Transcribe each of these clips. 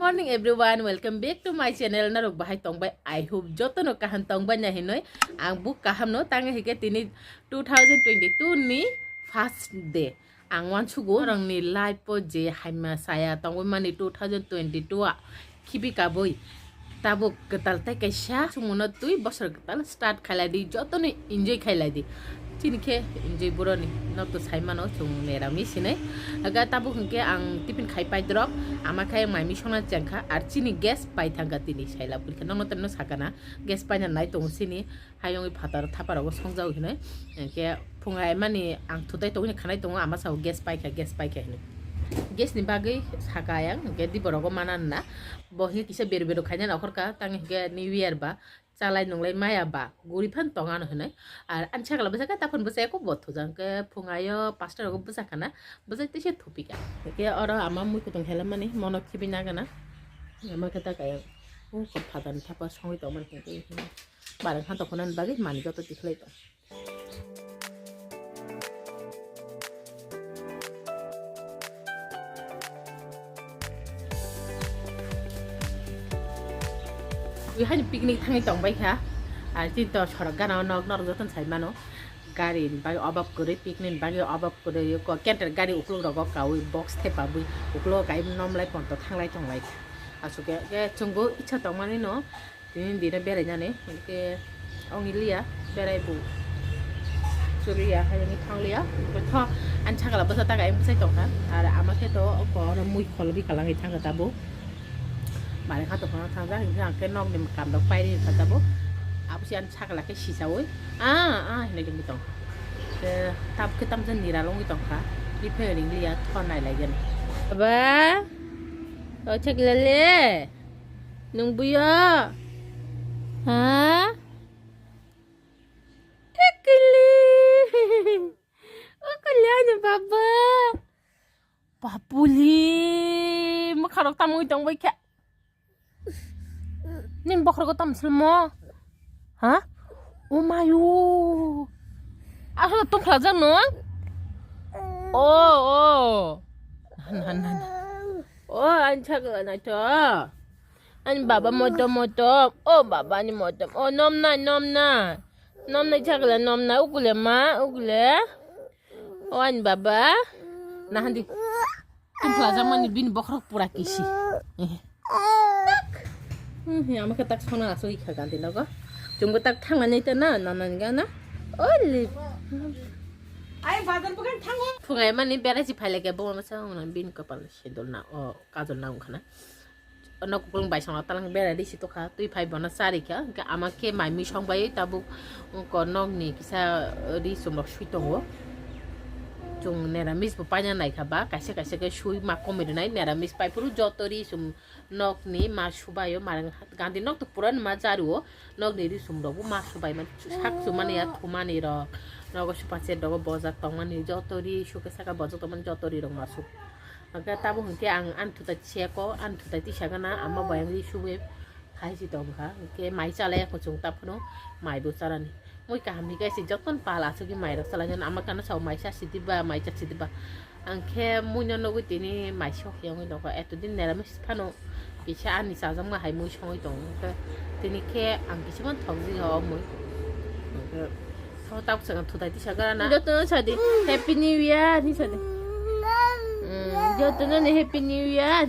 morning everyone, welcome back to my channel na rog bahay tong bay. I hope joto no kaham tong bay nya hinoy ang book kaham no tang hige tini 2022 ni first day ang wan chugo rang ni live po je hamya saya tong mani 2022 a kibi ka boy tabo ketal tai kaisa sumuno tui bosor ketal start khailai di joto ni enjoy khailai di chini ke enjoy buroni no to saimano chung nera misine aga tabu hungke ang tipin khai pai drop ama khai mai misona jangkha ar chini gas pai thanga tini saila pulke no no sakana gas pai na nai tong sini hayong phatar thaparago songjau hine ke phungai mani ang thutai tong ni khanai tong ama sao gas pai kha hine gas ni bagai sakayang ke di borogo manan na bohi kisa beru khanya na khorka tang ke new year ba চালাই নংলাই মায়া বা গরিফান টঙানো হনে আর আনছা গলা বসা তাফন বসা একো both জাংকে ফুঙায় পাঁচটা রকম বসা খানা বসাইতে সে থপিকা কে আর আমা মুই কতং হেলা মানে মন খিবি না গানা আমা কথা কায় ও কত ফাদান থাপা সঙ্গে তো মানে বারে খান তখন বাগে মানি যত দিখলাই তো hari piknik tangi tong bai kha ar tin to sorok gana nok joton sai mano gari bagi obab kore piknik bagi obab kore ko kenter gari uklong rogo kawi box thepa bui uklo kai nom lai pon to thanglai tong lai asu ke chunggo icha tong mani no tin dina berai nyane ke ongi lia berai bu suria hayang thanglia ko tho an chakala basa ta kai sai tong ha ar amake to ko na mui kholobi kalang i thanga tabu bạn khát tục nó tham gia hình dạng cái non để mà cảm động bay đi thật bố áp xe ăn chắc là cái xì xấu ấy này đừng bị tổng tập cái tâm dân gì là luôn bị tổng khá đi phê đừng đi con này lại gần ba ở chắc là lê nung bùi hả cái lê nè baba papuli mà khát được tâm người tổng bay cả nin bokro ko tam selmo ha o mayo aso tum khlaja no nan o an chagla na to an baba moto o baba ni moto o nom na chagla nom na ukule ma ukule o an baba na handi tum khlaja mani bin bokro pura kisi আমাকে তাক শোনা আছো ইখা গান্তি নগ জুমগো তাক থাংনাनै তনা নানানি গানা ওলি I বাজার বগান থাং ফুগাই মানি বেরাসি ফাইলাকে bomb মাসা বিন কপাল সেদল না ও কাজল না ওখানে অনক কুলং বাইসং তালাং বেরা দিছি তোখা তুই ফাই বনা সারিখা আমাকে মাইমি সংবাই তাবু কনক নি কিসা রি সুমক সুইতঙ্গো chung neramis pupanya nai khaba kaise ke shui ma komedi nai neramis pai puru jotori sum nok ni ma subayo marang gandi nok to puran ma jaru nok ni ri sum robu ma subai man sak sumani ya thumani ro nogo supache dogo boza tongmani jotori suke saka boza toman jotori rong masu aga tabu hunke ang antu ta cheko antu ta ti sagana amma bayang ri suwe khaisi tong kha ke mai chale ko chung tapno mai bu charani moi kaham ni guys joton pala sugi mai rak salajan ama kana sau mai sa sidiba mai cha sidiba angke munyo no gutini mai shok yang do ko eto din nera mis phano bisa ani sa jam ma hai moi soi tong ke tini ke ang kisman thongji ho moi thau tak sang thudai ti sagara na joton sadi happy new year ni sadi joton ne happy new year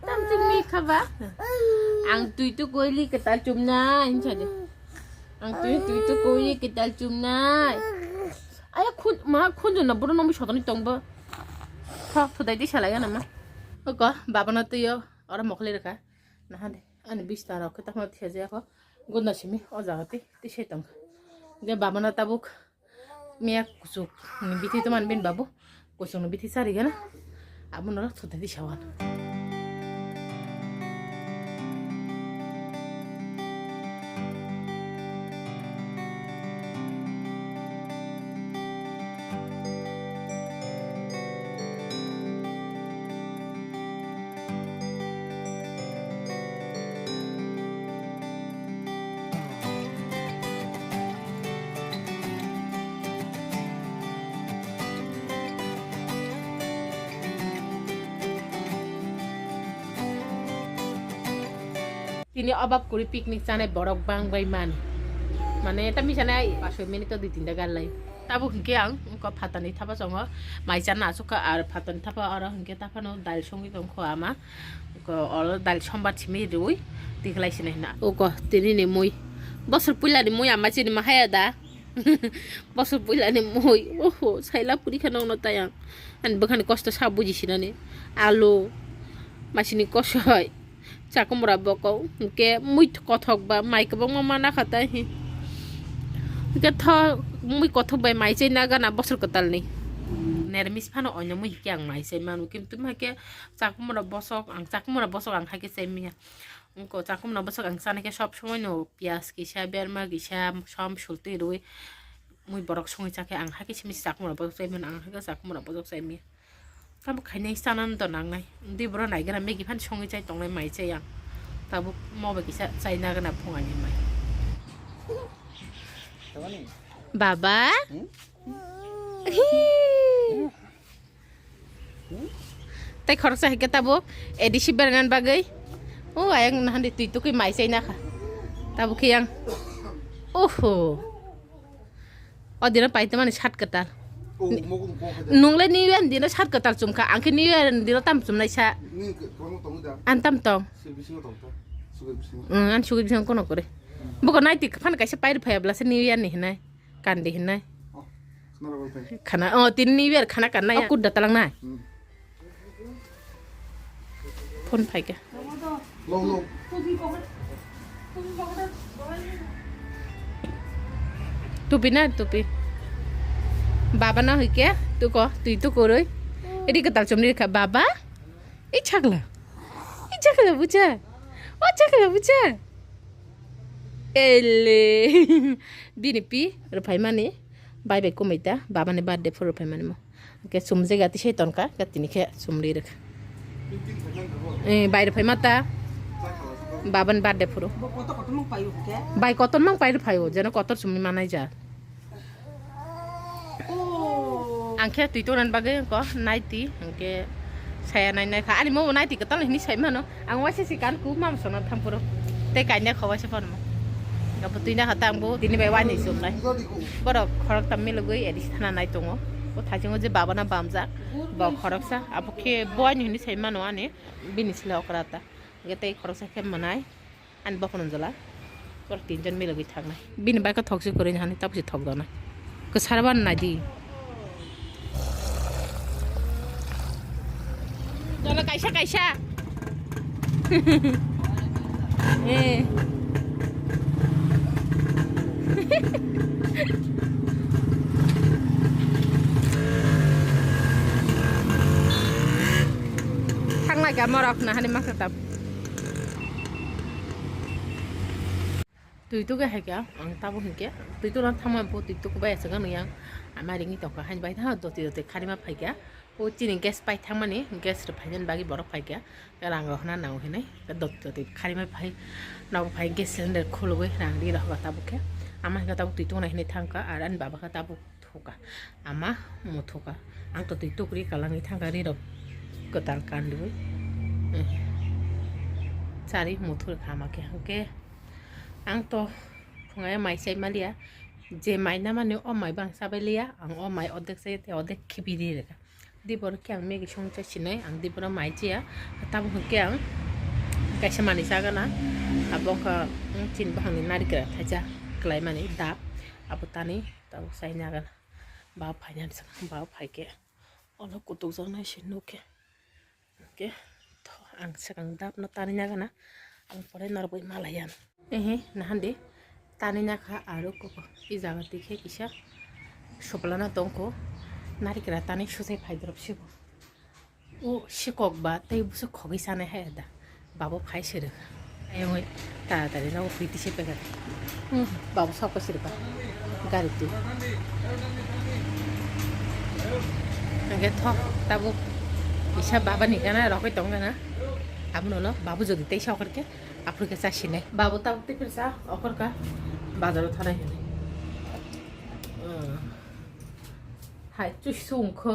tam ting mi khaba ang tui tu koili ke ta chumna in sadi ang tu koi kita chumnai aya khun jona buru nomi sotoni tongba ha thudai di salaya na ma ko baba na tuyo ora mokhle reka na hande ani bistara ko ta ma theze ko gonna simi o jagati ti setong ge baba na tabuk miya kusuk ni bithi to man bin babu kusung bithi sari gana abun ora thudai di sawan তিনি অভাব করে picnic জানে বরফ বাংবাই মানে এটা মিশানে 5 minute 2-3 গালাই তাবো হিংকে আং ফাতানি থাপা সঙ্গ মাইজা নাচুকা আর ফাতানি থাপা আর হিংকে তাফানো দাইল সঙ্গী দংখ আমা অল দাইল সম্বার ছিমি রুই দেখলাইছিনে না ও ক তিনি নে মই বছর পুইলানি মই আমা চিনি মাহায়া দা বছর পুইলানি মই ওহো সাইলা পুরি খানো ন তায়াং আন বখানে কষ্ট সব বুঝিছিনানি আলু মাসিনি কষ্ট হয় চাকমরা বকও কে মুই কথক বা মাইকব মামা না খাতাই কে থ মুই কথক বাই মাইচে না গানা বছর কতাল নি নেরমিস ফানো অন্য মুই কে আং মাইচে মানু কিন্তু মাকে চাকমরা বসক আং হাকে সেমিয়া উনকো চাকমরা বসক আং সানেকে সব সময় নো পিয়াজ কিসা বেরমা কিসা সব সুলতে রই মুই বরক সঙ্গে চাকে আং হাকে সিমি চাকমরা বসক সেমিয়া আং হাকে চাকমরা বসক সেমিয়া তাবো খাইনাই সানান তো নাংনাই দি বড় নাইগরা মেগি ফান সঙ্গে চাই তংনাই মাইচে আং তাবো মবে কিসা চাইনা গানা ফঙানি মাই বাবা তাই খরচ হেকে তাবো এডিসি বেরগান বাগৈ ও আয়াং নাহান্দি তুই তো কই মাইচাই না খা তাবো খেয়াং ওহো অদিনা পাইতে মানে 7 কাটাল nungle ni yan dina sat katal chum ka angke ni yan dina tam chum nai sa an tam tong an sugi bisang kono kore boko nai tik phan kaisa pair phaya bla se ni yan ni nai kan de nai khana tin ni yer khana kan nai kud da talang nai phone phai ke tupi na tupi বাবা না হইকে তুই ক তুই তো করই এদিকে তাল চমনি রেখা বাবা এই ছাগলা বুঝা ও ছাগলা বুঝা এলে বিনিপি রফাই মানে বাই বাই কমাইতা বাবানে বার্থডে ফর রফাই মানে কে সুমজে গাতি সেই তনকা গাতিনি খে সুমলি রেখা বাই রফাই মাতা বাবান বার্থডে ফর বাই কতন মাং পাই রফাই যেন কত সুমনি মানাই যা angke tuh nan bagai ko naiti angke saya nai kha ani mo naiti ka tal ni sai mano ang wasi si kan ku mam sono thampuro te kanya khawa se pon mo ga putina hatang bo tini bai wani sum nai borok khorok tammi lugui edis thana nai tongo o thajingo je baba na bamja ba khorok sa apokhe boy ni sai mano ani binisla okrata ge te khorok sa khem manai an bokon jala por tinjon milugui thagnai bin ba ka thokse kore hani tapsi thok dona ko sarban na di Jala kaisa thang lại cả morok na hani maktab tui tu ga hai kya ang tabu hinke tui tu na thama po tui tu ko ba sa ga yang amari ngi to ka han bai tha do ti khari ma phai kya ও চিনি gas পাই থাকমানে gas Faizan বাকি বরফ ফাইকা রাং রহনা নাও হেনাই দত্ততি খারিমাই phi নাও phi gas cylinder খুলবই রাং দি রহবা তাবুকে আমা হেকা তাবুক তুই তো নাইনে থাকা আর আন বাবাকা তাবুক থোকা আমা মো থোকা আং তো তুই টুকরি কালাঙ্গি থাকা রি রব কতাল কান্দিবই চারি মুথুর খামাকে হাঁকে আং তো ফুঙায় মাইসাই মালিয়া যে মাইনা মানে ও মাই বাংসাবাই লিয়া আং ও মাই অর্ধেক চাইতে অর্ধেক খিবিরি রেখা dibor ke ang megi songcha sinai ang dibora maijia tabu ke ang kaisa mani saga na abongka tin bahang ni narikra thaja klai mani da abutani tabu sai naga ba phainan sa ba phaike olo kutuk jang nai sinuke ke to ang sakang dap no tani naga na ang pore narboi malayan nahande tani nakha aro ko i jaga tikhe kisa soplana tongko নারিকেরা তানি সুসাই ফাইদ্রব শিব ও শিকক বা তাই বুঝে খগি সানে হ্যাঁ দা বাবু phi সেরে ওই তাড়াতাড়ি না ও ফিটি সেপে গেল বাবু সব সেরবা গাড়িতে আগে থ তাবু ইসা বাবা নিকানা রকই তঙ্গা না আপন হলো বাবু যদি তাই সকরকে আপনাকে চাষি নেই বাবু তাবতে ফিরসা অকরকা বাজারও থানায় হেনে hai chui sung kho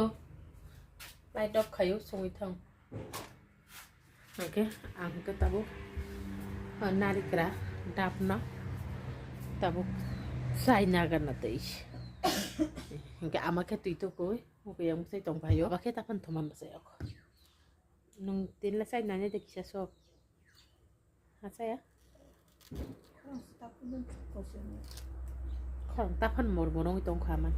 lai dok khayo sung thang okay ang ke tabu narikra dapna tabuk sai naga na teish hingga amake tu itu koi oke yang sai tong payo bake tapan thoman basai ako nung tin la sai nanya de kisah sok hasa ya khong tapan mor morong itong kaman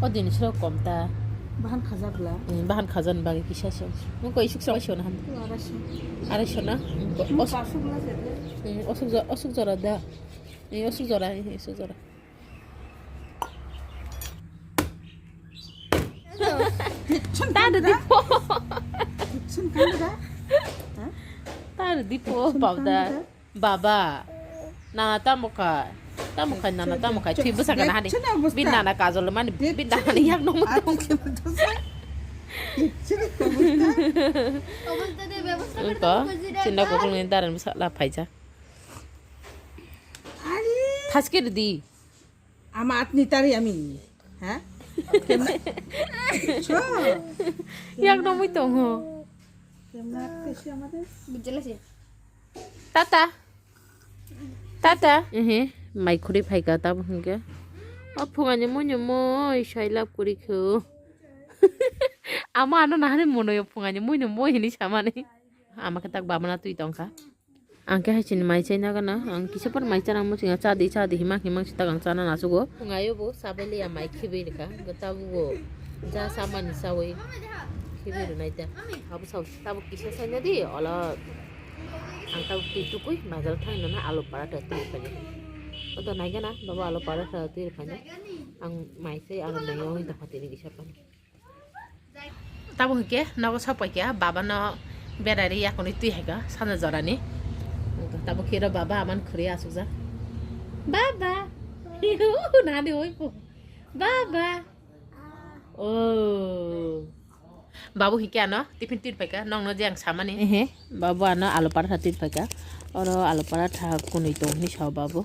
어디는 싫어 꼼다 bahan khazabla bahan khazan bagi kisah sok mungko isuk sok shona han arashona osuk jora da osuk jora taru dipo taru dipo babda baba nana tamuka nana tamuka chui busa kana hani bin nana kajol mani bin nana yak no mutu ko cinna ko kun daran busa la phaija thaske di ama atni tari ami ha yak no mutu ho tata mai khuri phaika ta bhunge aphungani monyo sailap kuri kho ama ano nahane monoyo phungani monyo hini samane amake tak babana tui tongka angke hachini mai chaina kana ang kisapar mai chana mo singa chadi himang sita gang chana nasugo phungayo bo sabeli ya mai khibe reka gatabu go ja samani sawi khibe naita habu saw tabu kisa saina di ola ang tabu titukui bazar thaina na alu paratha tu pani oto naika na baba alu paratha tu pani ang mai sei alu nayo hinta patini kisa pani tabu hike nago sapai kya baba na berai yakoni tui hega sana jorani tabu kira baba aman khuri asukja baba nani hoipo baba oh babu hike ano tiffin tir peka nong no jang samani babu ano alu paratha tir peka oro alu paratha kunui to ni saw babu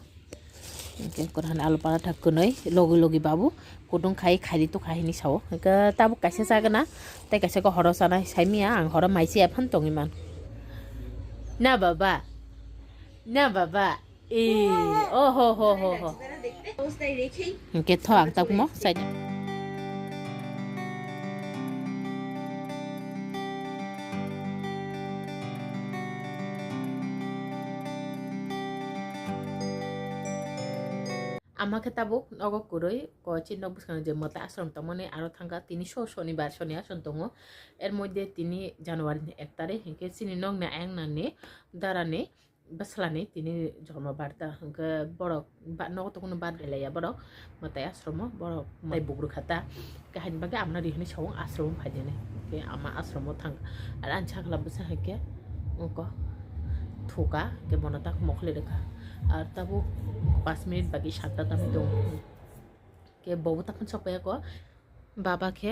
oke korhan alu paratha kunui logi babu kudung khai to khai ni saw ka tabu kaisa sagana tai kaisa ko horo sana saimia ang horo maisi aphan tongiman na baba oh ho oke tho ang tak mo sai আমাকে তাবুক নগ করই চিহ্ন বুঝখানে যে মতে আশ্রম তমনে আরো থাকা তিনি শনিবার শনি আসন তঙ্গ এর মধ্যে তিনি জানুয়ারি 1 তারিখ হিংকে চিনি নং না এক নানে দারানে বাসলানে তিনি জন্মবার্তা হিংকে বড় নগ তো কোনো বাদ গেলাইয়া বড় মতে আশ্রম বড় মাই বুগরু খাতা কাহিনী বাগে আমরা রিহনি সাও আশ্রম ফাইদেনে কে আমা আশ্রম থাকা আর আনছা খালা বুঝা হেকে অঙ্ক থোকা কে বনতা মখলে রেখা আর তাবো 5 মিনিট বাকি 7টা আমি দং কে ববু তখন সপায়া কো বাবা খে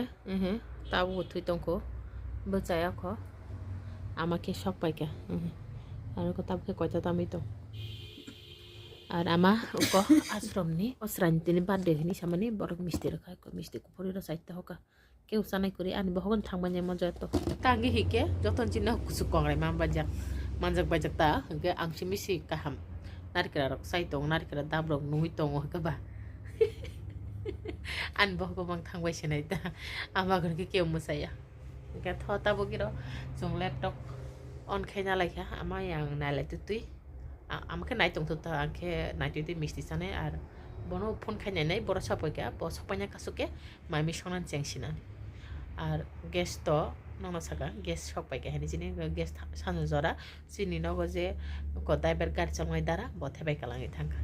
তাবো থুই তংকো বচায়া খ আমাকে সপাই কে আর কো তাবকে কয়টা আমি তো আর আমা ক আশ্রমনি অসরান্তিনি বাদে হিনি সামনে বড় মিষ্টি রাখা কো মিষ্টি কুপরি র সাইতে হকা কেউ সানাই করে আনি বহগন থাংবানে মজা তো কাঙ্গি হিকে যতন Chinna কুসু কংরাই মামবাজা manjak bajak ta hingga ang simisi kaham narikra rok sai tong narikra dabrok nui tong ka ba an bo ko bang thangbai senai ta ama gon ke keum musaya hingga thota bo giro jong laptop on khaina laikha ama yang nai tui amake nai tong ta angke nai tui misti sane ar bono phone khaina nai boro sapoika bo sapanya kasuke mami sonan chengsinan R gas তো ননা সাকা gas সব পাইকা হেনি জিনি gas সানো জরা চিনি নগো যে গদাই বের গাড়ি চামাই দ্বারা বথে বাইকা লাঙি থাকা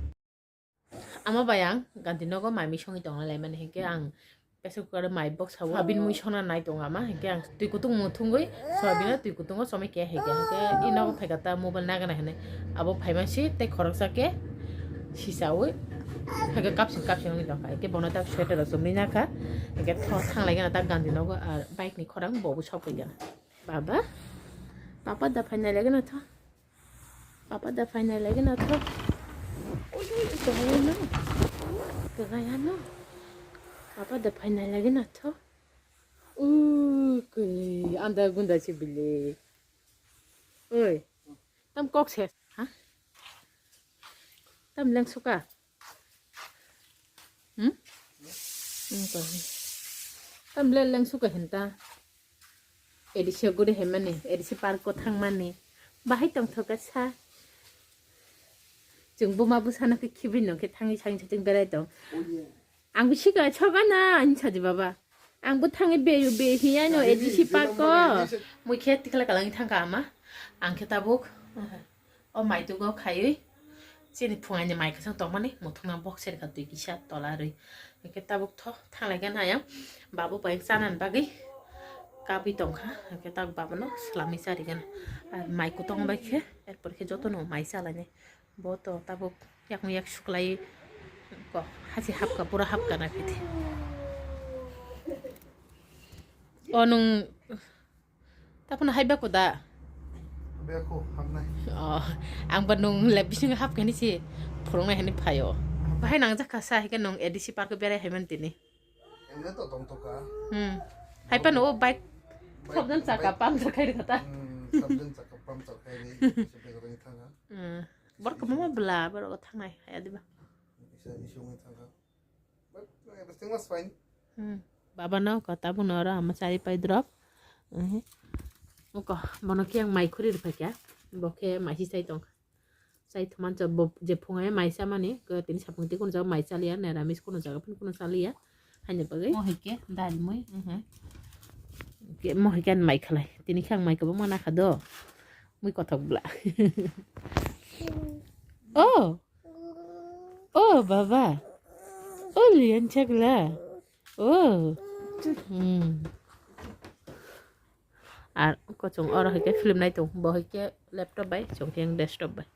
আমা বায়াং গান্তি নগো মামি সঙ্গে দংলাই মানে হেকে আং প্রেসার কুকারে মাই বক্স হাও সাবিন মুই সনা নাই দং আমা হেকে আং তুই কুতুং মুথুঙ্গই সাবিনা তুই কুতুঙ্গ সময় কে হেকে হেকে ইনাগো ফাইকাতা মোবাইল নাগানা হেনে আবো ফাইমাসি তে খরকসাকে সিসাওই hake kapsin ngi dong kai ke bona ta sweater asumni na ka ke thang lai gana ta gandi no ar bike ni khorang bobu sop gana baba papa da final lagi na tha papa da final lagi na tha oi to gaya no Apa dah final lagi nak tu? Kali anda gunda si beli. Oi, tam kok ses, ha? Tam lang suka. Tam lang suka henta. Edisi aku deh hemani, edisi parko thang mani. Bahai tong thoka sa. Jumbo mabu sana ke kibin no ke thangi sang chang berai dong. Ang bisiga chogana an chaji baba. Ang bu thangi be hiya no edisi parko. Mui khet tikla kalang thangka ama. Ang ketabuk. Oh mai tu go khai. Sini phunganya mai khasang tong mani muthunga box ser ka tui kisha tolari. Ketabuk tho thanglai gan hayam. Babu pai sanan bagi. Kapi tong kha ketabuk baba no salami sari gan. Mai ku tong bai khe erpor khe joto no mai salane. Boto tabuk yak suklai ko hasi hapka pura hapka na kiti. Onung tapun haiba ko da. Haiba ko hamnai. Ang banung lebising hapka ni si purong na hani payo. Bahai nang jaka sa hikan nong edisi parko berai haiman tini. Emne to tong to ka. Haipa no bike sabdan saka pam sakai kata. Sabdan saka pam sakai ni sepe ko ni thanga. Bor ko mama bela bor ko thangai aya diba. Isa isu ngai thanga. But everything was fine. Baba na kata bunara masari pai drop. Oka bono ki ang mai khuri rupa kya. Boke mai sai tong. Sai thuman cha je phungai mai sa mani ko tin sapungti kun ja mai chalia na ramis kun ja pun kun chalia. Hanya bagai mo hike dal moi. Ke mo hikan mai khalai. Tini khang mai ko mo na khado. Mui kothok bla. Oh, Baba. Oh, lian chagla. Oh, Ar ko chung ora ke film nai tung bo ke laptop bai chung tiang desktop bai.